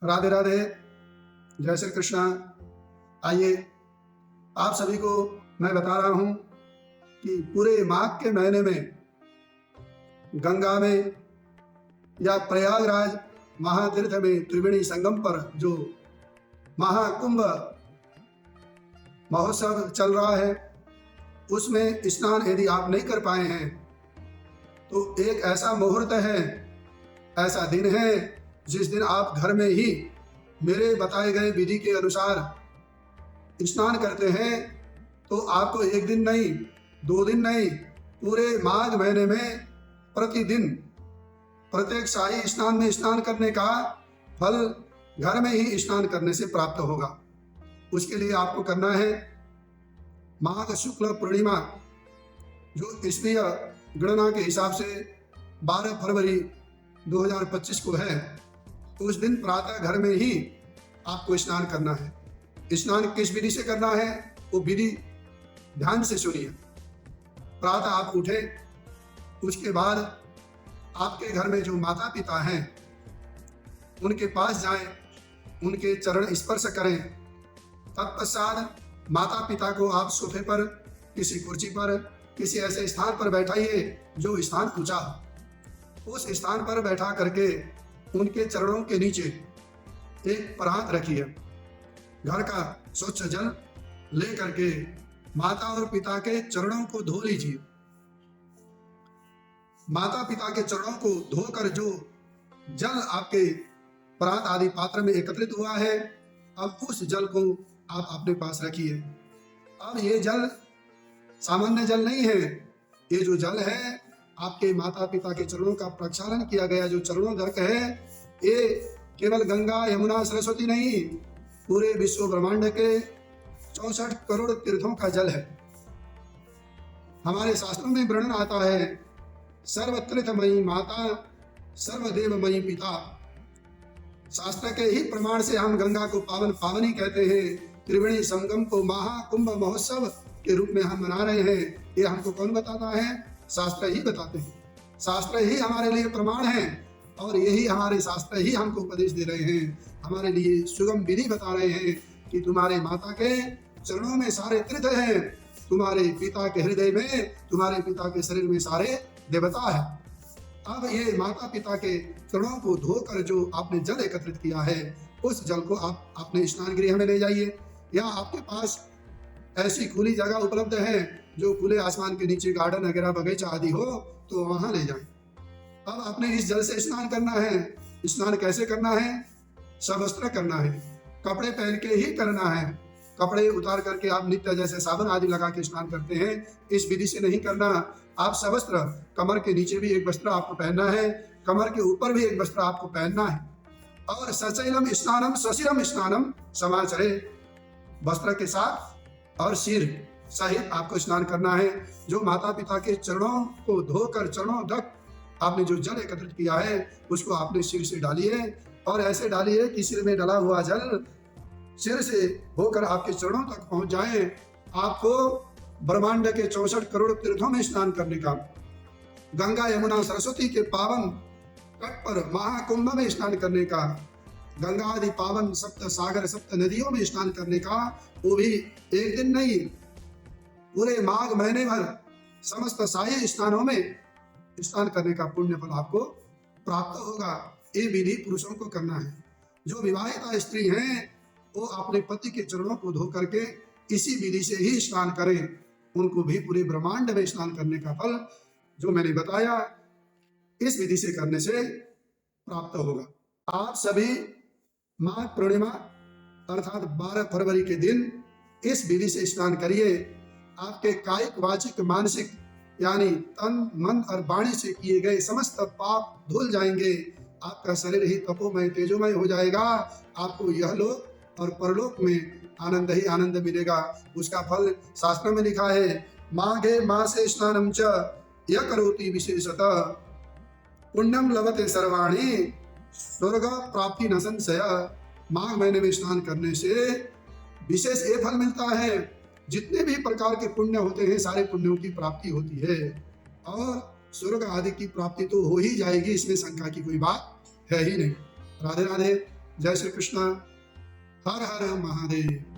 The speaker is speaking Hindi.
राधे राधे। जय श्री कृष्णा। आइए आप सभी को मैं बता रहा हूँ कि पूरे माघ के महीने में गंगा में या प्रयागराज महातीर्थ में त्रिवेणी संगम पर जो महाकुंभ महोत्सव चल रहा है, उसमें स्नान यदि आप नहीं कर पाए हैं तो एक ऐसा मुहूर्त है, ऐसा दिन है जिस दिन आप घर में ही मेरे बताए गए विधि के अनुसार स्नान करते हैं तो आपको एक दिन नहीं, 2 दिन नहीं, पूरे माघ महीने में प्रतिदिन प्रत्येक शाही स्नान में स्नान करने का फल घर में ही स्नान करने से प्राप्त होगा। उसके लिए आपको करना है, माघ शुक्ल पूर्णिमा जो ईस्वीय गणना के हिसाब से 12 फरवरी 2025 को है, उस दिन प्रातः घर में ही आपको स्नान करना है। स्नान किस विधि से करना है वो विधि ध्यान से सुनिए। प्रातः आप उठे, उसके बाद आपके घर में जो माता पिता हैं उनके पास जाएं, उनके चरण स्पर्श करें। तत्पश्चात माता पिता को आप सोफे पर, किसी कुर्सी पर, किसी ऐसे स्थान पर बैठाइए जो स्थान ऊंचा हो। उस स्थान पर बैठा करके उनके चरणों के नीचे एक परात रखिए। घर का स्वच्छ जल ले करके माता और पिता के चरणों को धो लीजिए। माता पिता के चरणों को धोकर जो जल आपके परात आदि पात्र में एकत्रित हुआ है, अब उस जल को आप अपने पास रखिए। अब ये जल सामान्य जल नहीं है, ये जो जल है आपके माता पिता के चरणों का प्रक्षालन किया गया जो चरणोदक है, ये केवल गंगा यमुना सरस्वती नहीं, पूरे विश्व ब्रह्मांड के 64 करोड़ तीर्थों का जल है। हमारे शास्त्रों में वर्णन आता है, सर्वतीर्थमयी माता सर्वदेवमयी पिता। शास्त्र के ही प्रमाण से हम गंगा को पावन पावनी कहते हैं। त्रिवेणी संगम को महाकुंभ महोत्सव के रूप में हम मना रहे हैं। ये हमको कौन बताता है? शास्त्र ही बताते हैं। शास्त्र ही हमारे लिए प्रमाण है और यही हमारे शास्त्र ही हमको उपदेश दे रहे हैं, हमारे लिए सुगम विधि बता रहे हैं कि तुम्हारे माता के चरणों में सारे तीर्थ हैं, तुम्हारे पिता के हृदय में, तुम्हारे पिता के शरीर में सारे देवता है। अब ये माता पिता के चरणों को धोकर जो आपने जल एकत्रित किया है, उस जल को आप अपने स्नान गृह में ले जाइए, या आपके पास ऐसी खुली जगह उपलब्ध है जो खुले आसमान के नीचे गार्डन वगैरह बगीचा आदि हो तो वहां ले जाएं। अब आपने इस जल से स्नान करना है। स्नान कैसे करना है? सवस्त्र करना है, कपड़े पहन के ही करना है। कपड़े उतार करके आप नित्य जैसे साबुन आदि लगा के स्नान करते हैं, इस विधि से नहीं करना। आप सवस्त्र, कमर के नीचे भी एक वस्त्र आपको पहनना है, कमर के ऊपर भी एक वस्त्र आपको पहनना है। और सचैलम स्नानम स्वशिरम स्नानम समाचरे, वस्त्र के साथ और सिर सहित आपको स्नान करना है। जो माता पिता के चरणों को धोकर चरणों तक आपने जो जल एकत्रित किया है उसको आपने सिर से डालिए, और ऐसे डालिए कि सिर में डाला हुआ जल सिर से होकर आपके चरणों तक पहुंच जाए। आपको ब्रह्मांड के 64 करोड़ तीर्थों में स्नान करने का, गंगा यमुना सरस्वती के पावन तट पर महाकुंभ में स्नान करने का, गंगा आदि पावन सप्त सागर सप्त नदियों में स्नान करने का, वो भी एक दिन नहीं, पूरे माघ महीने भर समस्त शाही स्नानों में स्नान करने का पुण्य फल आपको प्राप्त होगा। ये विधि पुरुषों को करना है। जो विवाहिता स्त्री हैं वो अपने पति के चरणों को धो करके इसी विधि से ही स्नान करें, उनको भी पूरे ब्रह्मांड में स्नान करने का फल जो मैंने बताया इस विधि से करने से प्राप्त होगा। आप सभी माघ पूर्णिमा अर्थात 12 फरवरी के दिन इस विधि से स्नान करिए। आपके कायिक वाचिक मानसिक यानी तन मन और वाणी से किए गए समस्त पाप धुल जाएंगे। आपका शरीर ही तपोमय तेजोमय हो जाएगा। आपको यह लोक और परलोक में आनंद ही आनंद मिलेगा। उसका फल शास्त्र में लिखा है, माघे मासे स्नानम च यः करोति विशेषतः पुण्यम लभते सर्वाणि स्वर्ग प्राप्ति न संशय। माघ महीने में स्नान करने से विशेष ये फल मिलता है, जितने भी प्रकार के पुण्य होते हैं सारे पुण्यों की प्राप्ति होती है, और स्वर्ग आदि की प्राप्ति तो हो ही जाएगी, इसमें शंका की कोई बात है ही नहीं। राधे राधे। जय श्री कृष्ण। हर हर महादेव।